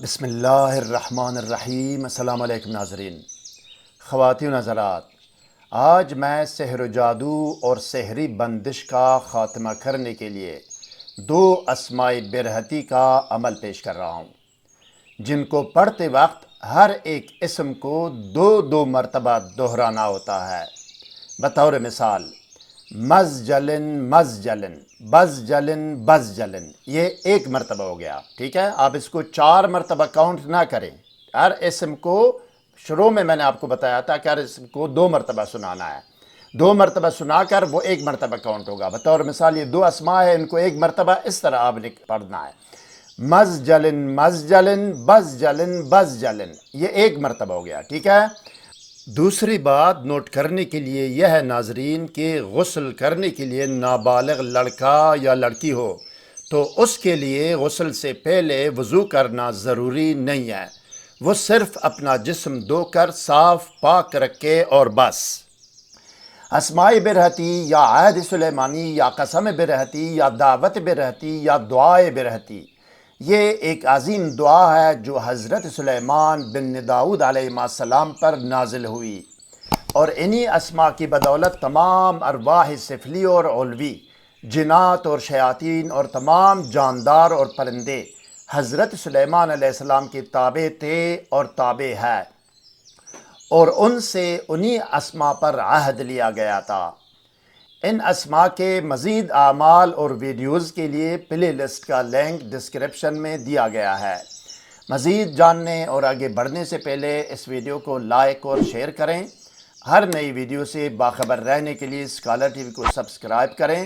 بسم اللہ الرحمن الرحیم۔ السلام علیکم ناظرین، خواتین و حضرات، آج میں سحر و جادو اور سحری بندش کا خاتمہ کرنے کے لیے 2 اسماء برحتی کا عمل پیش کر رہا ہوں، جن کو پڑھتے وقت ہر ایک اسم کو 2 مرتبہ دہرانا ہوتا ہے۔ بطور مثال مزجلن مزجلن، بزجلن بزجلن، یہ 1 مرتبہ ہو گیا۔ ٹھیک ہے، آپ اس کو 4 مرتبہ کاؤنٹ نہ کریں۔ ہر اسم کو شروع میں نے آپ کو بتایا تھا کہ ہر اسم کو 2 مرتبہ سنانا ہے۔ 2 مرتبہ سنا کر وہ 1 مرتبہ کاؤنٹ ہوگا۔ بطور مثال یہ 2 اسماء ہے، ان کو 1 مرتبہ اس طرح آپ نے پڑھنا ہے۔ مزجلن مزجلن، بزجلن بزجلن، یہ 1 مرتبہ ہو گیا۔ ٹھیک ہے، دوسری بات نوٹ کرنے کے لیے یہ ہے ناظرین کہ غسل کرنے کے لیے نابالغ لڑکا یا لڑکی ہو تو اس کے لیے غسل سے پہلے وضو کرنا ضروری نہیں ہے۔ وہ صرف اپنا جسم دھو کر صاف پاک رکھے اور بس۔ اسماء برحتی یا عہد سلیمانی یا قسم برحتی یا دعوت برحتی یا دعائے برحتی، یہ ایک عظیم دعا ہے جو حضرت سلیمان بن داؤد علیہ السلام پر نازل ہوئی، اور انہی اسماء کی بدولت تمام ارواح سفلی اور علوی، جنات اور شیاطین اور تمام جاندار اور پرندے حضرت سلیمان علیہ السلام کے تابع تھے اور تابع ہے، اور ان سے انہی اسماء پر عہد لیا گیا تھا۔ ان اسماء کے مزید اعمال اور ویڈیوز کے لیے پلے لسٹ کا لنک ڈسکرپشن میں دیا گیا ہے۔ مزید جاننے اور آگے بڑھنے سے پہلے اس ویڈیو کو لائک اور شیئر کریں۔ ہر نئی ویڈیو سے باخبر رہنے کے لیے اسکالر ٹی وی کو سبسکرائب کریں۔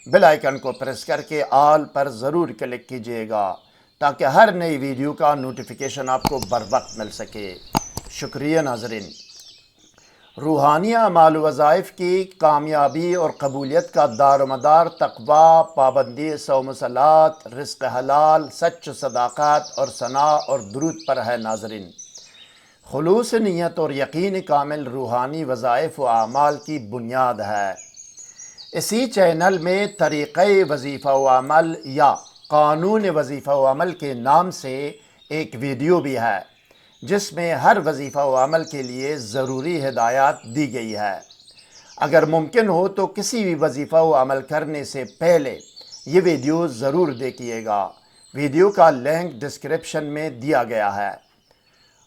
بیل آئیکن کو پریس کر کے آل پر ضرور کلک کیجیے گا تاکہ ہر نئی ویڈیو کا نوٹیفیکیشن آپ کو بر وقت مل سکے۔ شکریہ ناظرین۔ روحانی اعمال و وظائف کی کامیابی اور قبولیت کا دار و مدار تقویٰ، پابندی صوم و صلات، رزق حلال، سچ و صداقت اور ثناء اور درود پر ہے ناظرین۔ خلوص نیت اور یقین کامل روحانی وظائف و اعمال کی بنیاد ہے۔ اسی چینل میں طریقہ وظیفہ و عمل یا قانون وظیفہ و عمل کے نام سے ایک ویڈیو بھی ہے، جس میں ہر وظیفہ و عمل کے لیے ضروری ہدایات دی گئی ہے۔ اگر ممکن ہو تو کسی بھی وظیفہ و عمل کرنے سے پہلے یہ ویڈیو ضرور دیکھیے گا۔ ویڈیو کا لنک ڈسکرپشن میں دیا گیا ہے۔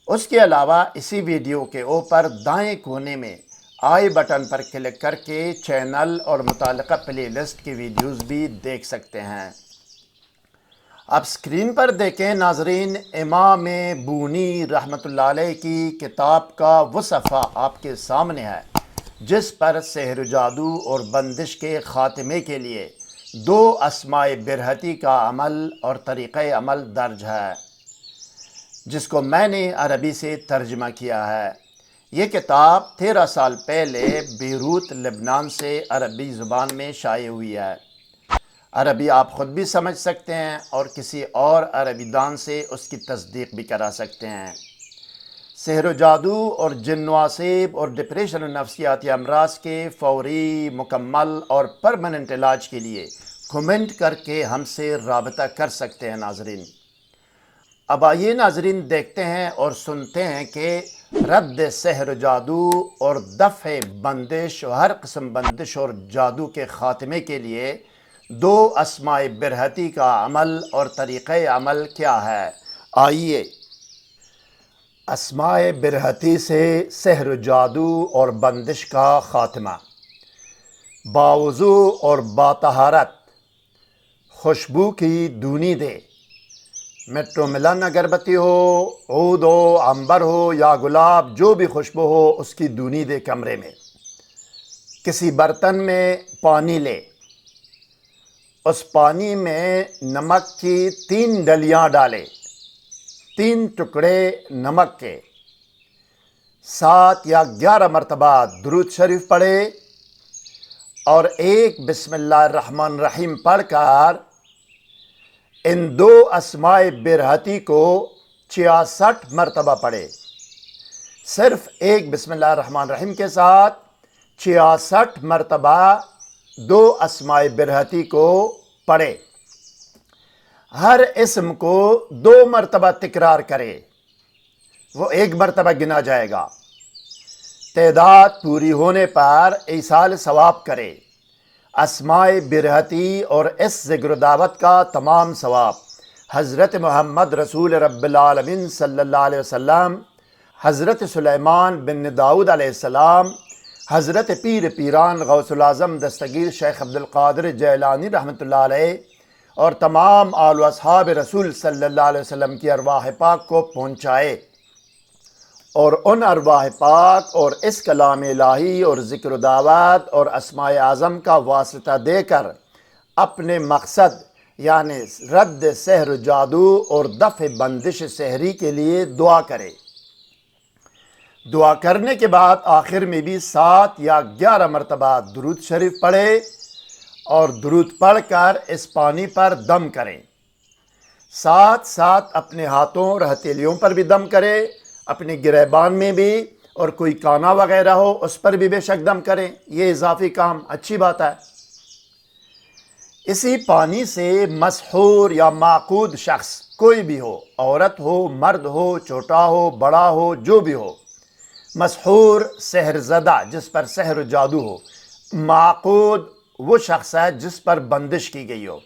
اس کے علاوہ اسی ویڈیو کے اوپر دائیں کونے میں آئی بٹن پر کلک کر کے چینل اور متعلقہ پلے لسٹ کی ویڈیوز بھی دیکھ سکتے ہیں۔ اب اسکرین پر دیکھیں ناظرین، امام بونی رحمۃ اللہ علیہ کی کتاب کا وہ صفحہ آپ کے سامنے ہے جس پر سحر و جادو اور بندش کے خاتمے کے لیے 2 اسماء برحتی کا عمل اور طریقہ عمل درج ہے، جس کو میں نے عربی سے ترجمہ کیا ہے۔ یہ کتاب 13 سال پہلے بیروت لبنان سے عربی زبان میں شائع ہوئی ہے۔ عربی آپ خود بھی سمجھ سکتے ہیں اور کسی اور عربی دان سے اس کی تصدیق بھی کرا سکتے ہیں۔ سحر و جادو اور جن و عصیب اور ڈپریشن و نفسیاتی امراض کے فوری، مکمل اور پرماننٹ علاج کے لیے کمنٹ کر کے ہم سے رابطہ کر سکتے ہیں ناظرین۔ اب آئیے ناظرین دیکھتے ہیں اور سنتے ہیں کہ رد سحر و جادو اور دفع بندش و ہر قسم بندش اور جادو کے خاتمے کے لیے 2 اسماء برحتی کا عمل اور طریقہ عمل کیا ہے۔ آئیے اسماء برحتی سے سحر و جادو اور بندش کا خاتمہ۔ باوضو اور باطہارت خوشبو کی دونی دے، مٹو ملن اگربتی ہو، عود ہو، عنبر ہو یا گلاب، جو بھی خوشبو ہو اس کی دونی دے کمرے میں۔ کسی برتن میں پانی لے، اس پانی میں نمک کی 3 ڈلیاں ڈالے، 3 ٹکڑے نمک کے، 7 یا 11 مرتبہ درود شریف پڑھے اور ایک بسم اللہ الرحمن الرحیم پڑھ کر ان 2 اسماء برحتی کو 66 مرتبہ پڑھے۔ صرف ایک بسم اللہ الرحمن الرحیم کے ساتھ 66 مرتبہ 2 اسماء برحتی کو پڑھے۔ ہر اسم کو 2 مرتبہ تکرار کرے، وہ 1 مرتبہ گنا جائے گا۔ تعداد پوری ہونے پر ایصال ثواب کرے۔ اسماء برہتی اور اس ذکر دعوت کا تمام ثواب حضرت محمد رسول رب العالمین صلی اللہ علیہ وسلم، حضرت سلیمان بن داؤد علیہ السلام، حضرت پیر پیران غوث العظم دستگیر شیخ عبد القادر جیلانی رحمۃ اللہ علیہ اور تمام آل و اصحاب رسول صلی اللہ علیہ وسلم کی ارواح پاک کو پہنچائے، اور ان ارواح پاک اور اس کلام الہی اور ذکر و دعوت اور اسماء اعظم کا واسطہ دے کر اپنے مقصد یعنی رد سحر و جادو اور دفع بندش سحری کے لیے دعا کرے۔ دعا کرنے کے بعد آخر میں بھی 7 یا 11 مرتبہ درود شریف پڑھے اور درود پڑھ کر اس پانی پر دم کریں۔ ساتھ ساتھ اپنے ہاتھوں اور ہتھیلیوں پر بھی دم کرے، اپنے گریبان میں بھی، اور کوئی کانا وغیرہ ہو اس پر بھی بے شک دم کریں۔ یہ اضافی کام اچھی بات ہے۔ اسی پانی سے مسحور یا معقود شخص کوئی بھی ہو، عورت ہو، مرد ہو، چھوٹا ہو، بڑا ہو، جو بھی ہو، مسحور سحر زدہ جس پر سحر و جادو ہو، معقود وہ شخص ہے جس پر بندش کی گئی ہو،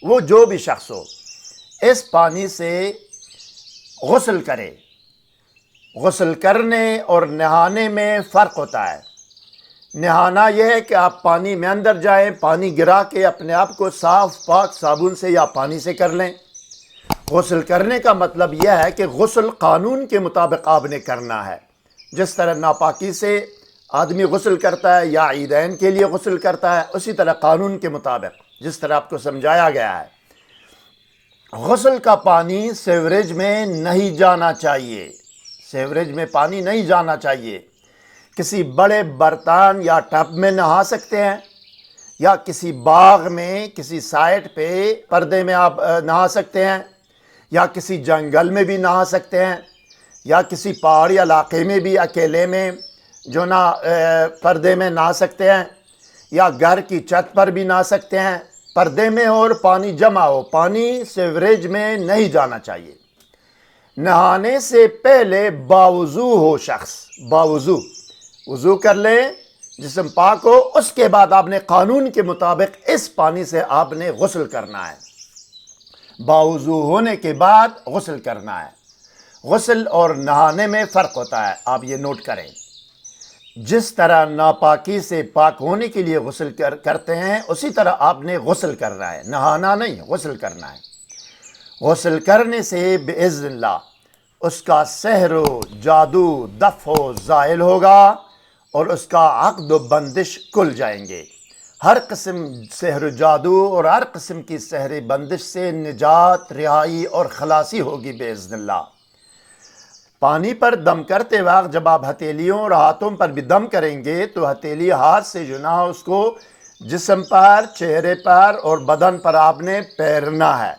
وہ جو بھی شخص ہو، اس پانی سے غسل کرے۔ غسل کرنے اور نہانے میں فرق ہوتا ہے۔ نہانا یہ ہے کہ آپ پانی میں اندر جائیں، پانی گرا کے اپنے آپ کو صاف پاک صابن سے یا پانی سے کر لیں۔ غسل کرنے کا مطلب یہ ہے کہ غسل قانون کے مطابق آپ نے کرنا ہے، جس طرح ناپاکی سے آدمی غسل کرتا ہے یا عیدین کے لیے غسل کرتا ہے، اسی طرح قانون کے مطابق جس طرح آپ کو سمجھایا گیا ہے۔ غسل کا پانی سیوریج میں نہیں جانا چاہیے، سیوریج میں پانی نہیں جانا چاہیے۔ کسی بڑے برتن یا ٹب میں نہا سکتے ہیں، یا کسی باغ میں کسی سائٹ پہ پردے میں آپ نہا سکتے ہیں، یا کسی جنگل میں بھی نہا سکتے ہیں، یا کسی پہاڑی علاقے میں بھی اکیلے میں جو نا پردے میں نہا سکتے ہیں، یا گھر کی چھت پر بھی نہا سکتے ہیں۔ پردے میں اور پانی جمع ہو، پانی سیوریج میں نہیں جانا چاہیے۔ نہانے سے پہلے باوضو ہو شخص، باوضو وضو کر لے، جسم پاک ہو، اس کے بعد آپ نے قانون کے مطابق اس پانی سے آپ نے غسل کرنا ہے۔ باوضو ہونے کے بعد غسل کرنا ہے۔ غسل اور نہانے میں فرق ہوتا ہے، آپ یہ نوٹ کریں۔ جس طرح ناپاکی سے پاک ہونے کے لیے غسل کرتے ہیں، اسی طرح آپ نے غسل کرنا ہے، نہانا نہیں، غسل کرنا ہے۔ غسل کرنے سے باذن اللہ اس کا سحر و جادو دفع و زائل ہوگا اور اس کا عقد و بندش کھل جائیں گے۔ ہر قسم سحر و جادو اور ہر قسم کی سحر بندش سے نجات، رہائی اور خلاصی ہوگی باذن اللہ۔ پانی پر دم کرتے وقت جب آپ ہتھیلیوں اور ہاتھوں پر بھی دم کریں گے تو ہتھیلی ہاتھ سے جو نا اس کو جسم پر، چہرے پر اور بدن پر آپ نے پھیرنا ہے۔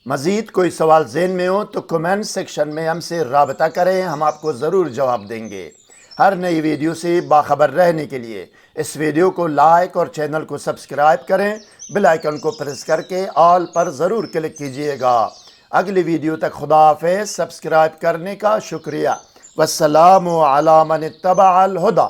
مزید کوئی سوال ذہن میں ہو تو کمنٹ سیکشن میں ہم سے رابطہ کریں، ہم آپ کو ضرور جواب دیں گے۔ ہر نئی ویڈیو سے باخبر رہنے کے لیے اس ویڈیو کو لائک اور چینل کو سبسکرائب کریں، بیل آئیکن کو پریس کر کے آل پر ضرور کلک کیجئے گا۔ اگلی ویڈیو تک خدا حافظ، سبسکرائب کرنے کا شکریہ۔ والسلام علی من اتبع الہدی۔